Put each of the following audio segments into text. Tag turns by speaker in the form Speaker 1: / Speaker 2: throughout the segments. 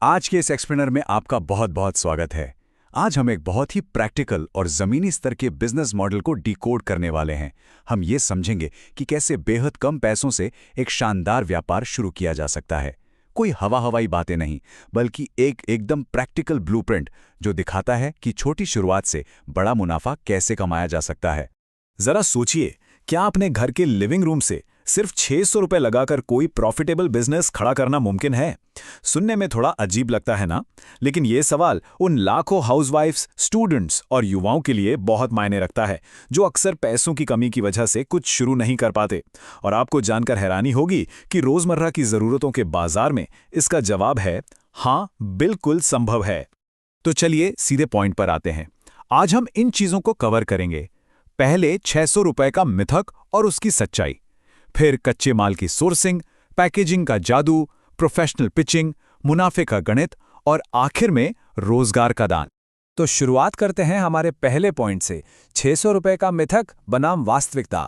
Speaker 1: आज के इस एक्सप्लेनर में आपका बहुत बहुत स्वागत है। आज हम एक बहुत ही प्रैक्टिकल और ज़मीनी स्तर के बिजनेस मॉडल को डिकोड करने वाले हैं। हम ये समझेंगे कि कैसे बेहद कम पैसों से एक शानदार व्यापार शुरू किया जा सकता है। कोई हवाई बातें नहीं, बल्कि एक एकदम प्रैक्टिकल ब्लूप्रिंट जो दिखाता है कि छोटी शुरुआत से बड़ा मुनाफा कैसे कमाया जा सकता है।
Speaker 2: जरा सोचिए, क्या अपने घर के लिविंग रूम से सिर्फ 600 रुपए लगाकर कोई प्रॉफिटेबल बिजनेस खड़ा करना मुमकिन है? सुनने में थोड़ा अजीब लगता है ना? लेकिन ये सवाल उन लाखों हाउसवाइफ्स, स्टूडेंट्स और युवाओं के लिए बहुत मायने रखता है जो अक्सर पैसों की कमी की वजह से कुछ शुरू नहीं कर पाते। और आपको जानकर हैरानी होगी कि रोजमर्रा की जरूरतों के बाजार में इसका जवाब है हाँ, बिल्कुल संभव है। तो चलिए सीधे पॉइंट पर आते हैं। आज हम इन चीजों को कवर करेंगे। पहले 600 रुपए का मिथक और उसकी सच्चाई, फिर कच्चे माल की सोर्सिंग, पैकेजिंग का जादू, प्रोफेशनल पिचिंग, मुनाफे का गणित और आखिर में रोजगार का दान। तो शुरुआत करते हैं हमारे पहले पॉइंट से, 600 रुपए का मिथक बनाम वास्तविकता।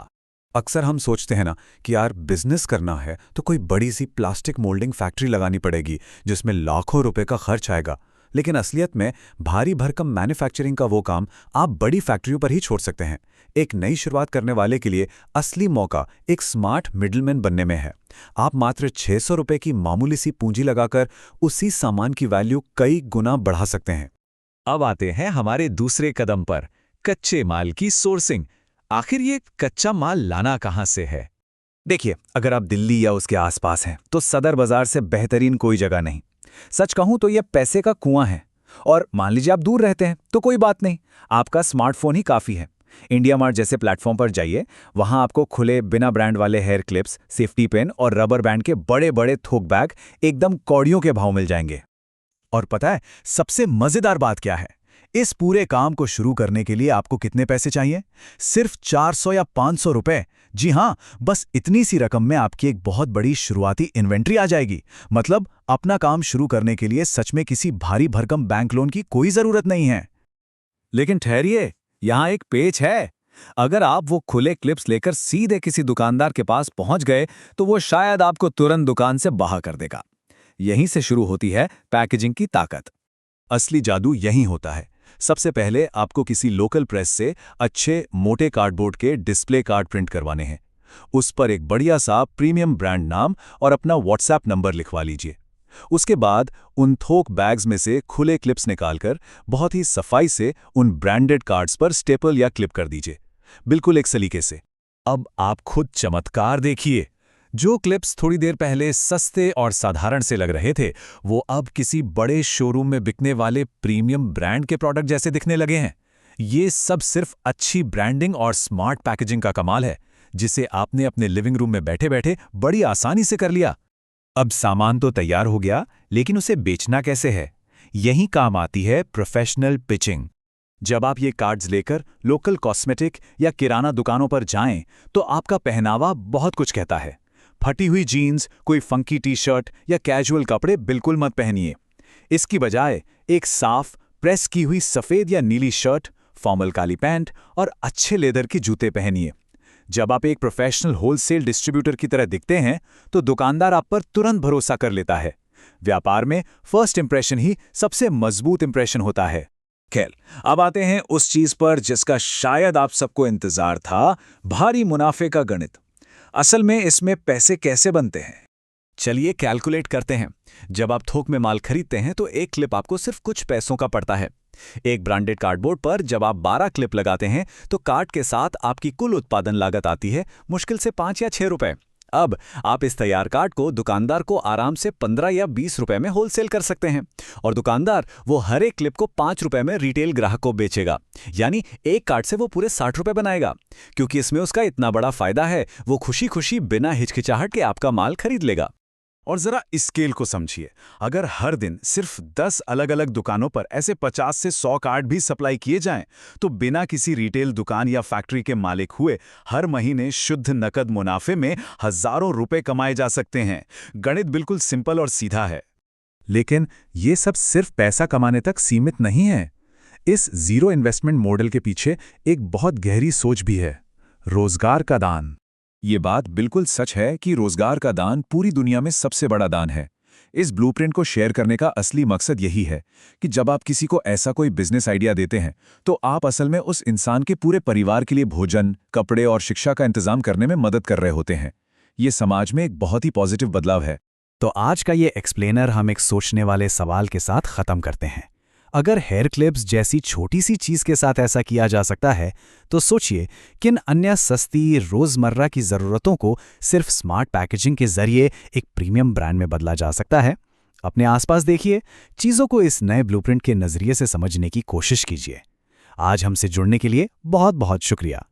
Speaker 1: अक्सर हम सोचते हैं ना कि यार बिजनेस करना है तो कोई बड़ी सी प्लास्टिक मोल्डिंग फैक्ट्री लगानी पड़ेगी जिसमें लाखों रुपए का खर्च आएगा। लेकिन असलियत में भारी भरकम मैन्युफैक्चरिंग का वो काम आप बड़ी फैक्ट्रियों पर ही छोड़ सकते हैं। एक नई शुरुआत करने वाले के लिए असली मौका एक स्मार्ट मिडलमैन बनने में है। आप मात्र 600 रुपए की मामूली सी पूंजी लगाकर उसी सामान की वैल्यू कई गुना बढ़ा सकते हैं।
Speaker 2: अब आते हैं हमारे दूसरे कदम पर, कच्चे माल की सोर्सिंग। आखिर ये कच्चा माल लाना कहां से है?
Speaker 1: देखिए, अगर आप दिल्ली या उसके आसपास हैं तो सदर बाजार से बेहतरीन कोई जगह नहीं। सच कहूं तो यह पैसे का कुआं है। और मान लीजिए आप दूर रहते हैं तो कोई बात नहीं, आपका स्मार्टफोन ही काफी है। इंडिया मार्ट जैसे प्लेटफॉर्म पर जाइए, वहां आपको खुले बिना ब्रांड वाले हेयर क्लिप्स, सेफ्टी पेन और रबर बैंड के बड़े बड़े थोक बैग एकदम कौड़ियों के भाव मिल जाएंगे।
Speaker 2: और पता है सबसे मजेदार बात क्या है? इस पूरे काम को शुरू करने के लिए आपको कितने पैसे चाहिए? सिर्फ 400 या 500 रुपए। जी हां, बस इतनी सी रकम में आपकी एक बहुत बड़ी शुरुआती इन्वेंट्री आ जाएगी। मतलब अपना काम शुरू करने के लिए सच में किसी भारी भरकम बैंक लोन की कोई जरूरत नहीं है। लेकिन ठहरिए, यहां एक पेच है। अगर आप वो खुले क्लिप्स लेकर सीधे किसी दुकानदार के पास पहुंच गए तो वो शायद आपको तुरंत दुकान से बाहर कर देगा। यहीं से शुरू होती है पैकेजिंग की ताकत।
Speaker 1: असली जादू यहीं होता है। सबसे पहले आपको किसी लोकल प्रेस से अच्छे मोटे कार्डबोर्ड के डिस्प्ले कार्ड प्रिंट करवाने हैं। उस पर एक बढ़िया सा प्रीमियम ब्रांड नाम और अपना व्हाट्सएप नंबर लिखवा लीजिए। उसके बाद उन थोक बैग्स में से खुले क्लिप्स निकालकर बहुत ही सफाई से उन ब्रांडेड कार्ड्स पर स्टेपल या क्लिप कर दीजिए, बिल्कुल एक सलीके से।
Speaker 2: अब आप खुद चमत्कार देखिए। जो क्लिप्स थोड़ी देर पहले सस्ते और साधारण से लग रहे थे, वो अब किसी बड़े शोरूम में बिकने वाले प्रीमियम ब्रांड के प्रोडक्ट जैसे दिखने लगे हैं। ये सब सिर्फ अच्छी ब्रांडिंग और स्मार्ट पैकेजिंग का कमाल है, जिसे आपने अपने लिविंग रूम में बैठे बैठे बड़ी आसानी से कर लिया। अब सामान तो तैयार हो गया, लेकिन उसे बेचना कैसे है? यहीं काम आती है प्रोफेशनल पिचिंग। जब आप ये कार्ड्स लेकर लोकल कॉस्मेटिक या किराना दुकानों पर जाएं, तो आपका पहनावा बहुत कुछ कहता है। फटी हुई जीन्स, कोई फंकी टी शर्ट या कैजुअल कपड़े बिल्कुल मत पहनिए। इसकी बजाय एक साफ प्रेस की हुई सफेद या नीली शर्ट, फॉर्मल काली पैंट और अच्छे लेदर के जूते पहनिए। जब आप एक प्रोफेशनल होलसेल डिस्ट्रीब्यूटर की तरह दिखते हैं तो दुकानदार आप पर तुरंत भरोसा कर लेता है। व्यापार में फर्स्ट इंप्रेशन ही सबसे मजबूत इंप्रेशन होता है। खैर, अब आते हैं उस चीज पर जिसका शायद आप सबको इंतजार था, भारी मुनाफे का गणित। असल में इसमें पैसे कैसे बनते हैं? चलिए कैलकुलेट करते हैं। जब आप थोक में माल खरीदते हैं तो एक क्लिप आपको सिर्फ कुछ पैसों का पड़ता है। एक ब्रांडेड कार्डबोर्ड पर जब आप 12 क्लिप लगाते हैं तो कार्ड के साथ आपकी कुल उत्पादन लागत आती है मुश्किल से 5 या 6 रुपए। अब आप इस तैयार कार्ड को दुकानदार को आराम से 15 या 20 रुपए में होलसेल कर सकते हैं और दुकानदार वो हर एक क्लिप को 5 रुपए में रिटेल ग्राहक को बेचेगा। यानी एक कार्ड से वो पूरे 60 रुपए बनाएगा। क्योंकि इसमें उसका इतना बड़ा फायदा है, वो खुशी खुशी बिना हिचकिचाहट के आपका माल खरीद लेगा।
Speaker 1: और जरा स्केल को समझिए। अगर हर दिन सिर्फ 10 अलग अलग दुकानों पर ऐसे 50 से 100 कार्ड भी सप्लाई किए जाएं, तो बिना किसी रिटेल दुकान या फैक्ट्री के मालिक हुए हर महीने शुद्ध नकद मुनाफे में हजारों रुपए कमाए जा सकते हैं। गणित बिल्कुल सिंपल और सीधा है।
Speaker 2: लेकिन ये सब सिर्फ पैसा कमाने तक सीमित नहीं है। इस जीरो इन्वेस्टमेंट मॉडल के पीछे एक बहुत गहरी सोच भी है, रोजगार का दान। ये बात बिल्कुल सच है कि रोजगार का दान पूरी दुनिया में सबसे बड़ा दान है। इस ब्लूप्रिंट को शेयर करने का असली मकसद यही है कि जब आप किसी को ऐसा कोई बिजनेस आइडिया देते हैं तो आप असल में उस इंसान के पूरे परिवार के लिए भोजन, कपड़े और शिक्षा का इंतजाम करने में मदद कर रहे होते हैं। ये समाज में एक बहुत ही पॉजिटिव बदलाव है।
Speaker 1: तो आज का ये एक्सप्लेनर हम एक सोचने वाले सवाल के साथ ख़त्म करते हैं। अगर हेयर क्लिप्स जैसी छोटी सी चीज़ के साथ ऐसा किया जा सकता है तो सोचिए किन अन्य सस्ती रोज़मर्रा की ज़रूरतों को सिर्फ स्मार्ट पैकेजिंग के ज़रिए एक प्रीमियम ब्रांड में बदला जा सकता है। अपने आसपास देखिए, चीज़ों को इस नए ब्लूप्रिंट के नज़रिए से समझने की कोशिश कीजिए। आज हमसे जुड़ने के लिए बहुत बहुत शुक्रिया।